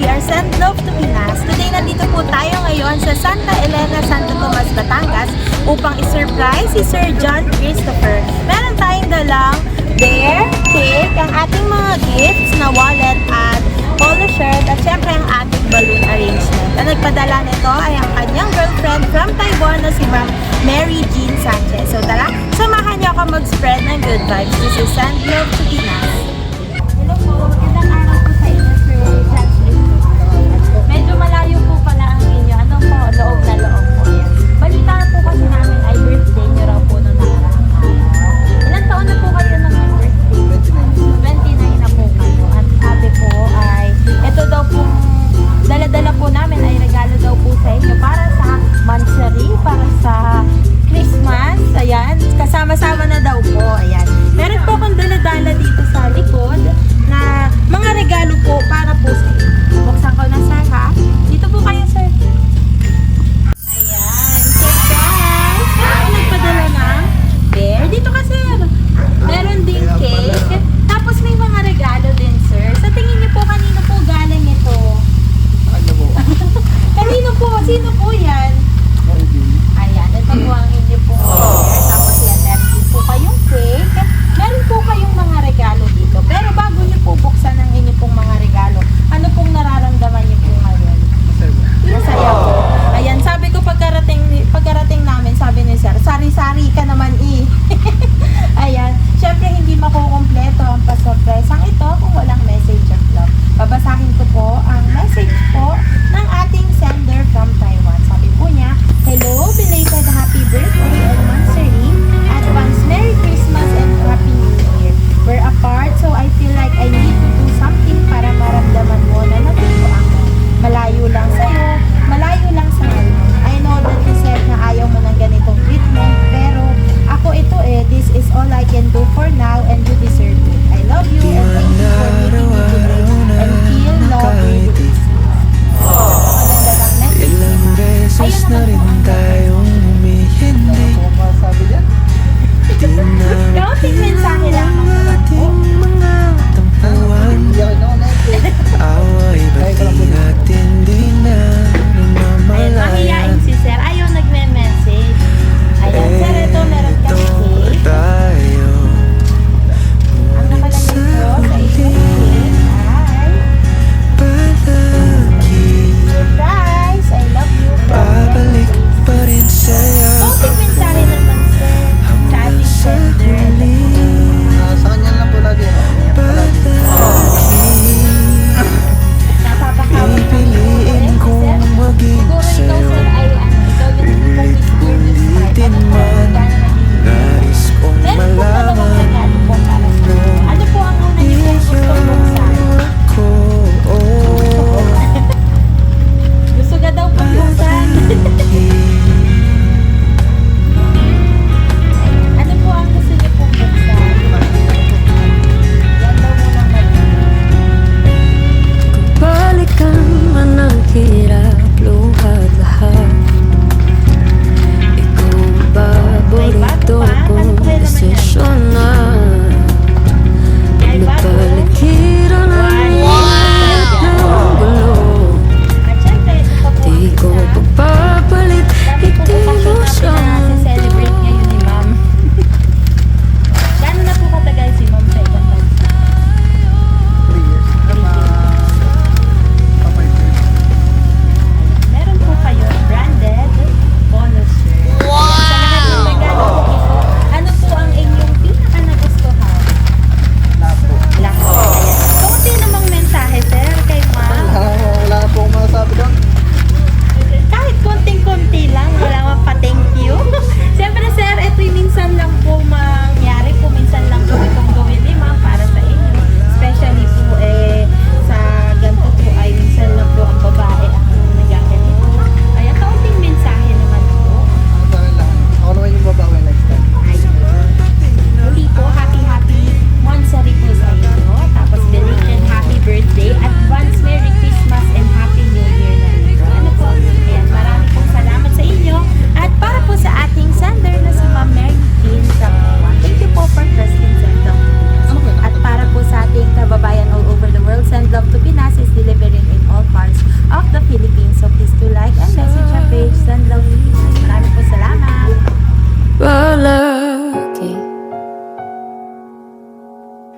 are Send Love to Pinas. Today, nandito po tayo ngayon sa Santa Elena, Santo Tomas, Batangas upang isurprise si Sir John Christopher. Meron tayong dalang bear, cake, ang ating mga gifts na wallet at polo shirt at syempre ang ating balloon arrangement. Ang nagpadala nito ay ang kanyang girlfriend from Taiwan na si Ma'am Mary Jean Sanchez. So tara, samahan niyo ako mag-spread ng good vibes. This is Send Love to Pinas. Hello po, magandang araw po sa inyo, Sir John Christopher. Medyo malayo po pala ang inyo. Ano po, loob na loob po yan. Balita po kasi namin ay birthday niyo raw po nung nakaraang araw. Ilan taon na po kayo ng birthday? 29 na po kayo. At sabi po ay, ito daw po, dala-dala po namin ay regalo daw po sa inyo para sa Mansari, para sa Christmas. Ayan, kasama-sama na daw po. Ayan. Meron po akong dala-dala dito sa likod na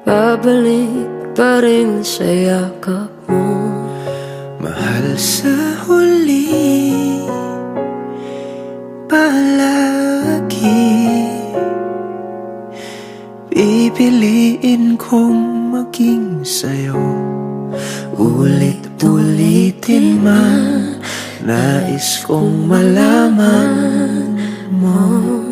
babalik pa rin sa yakap mo. Mahal sa huli, palagi pipiliin kong maging sa'yo. Ulit-ulitin man, nais kong malaman mo.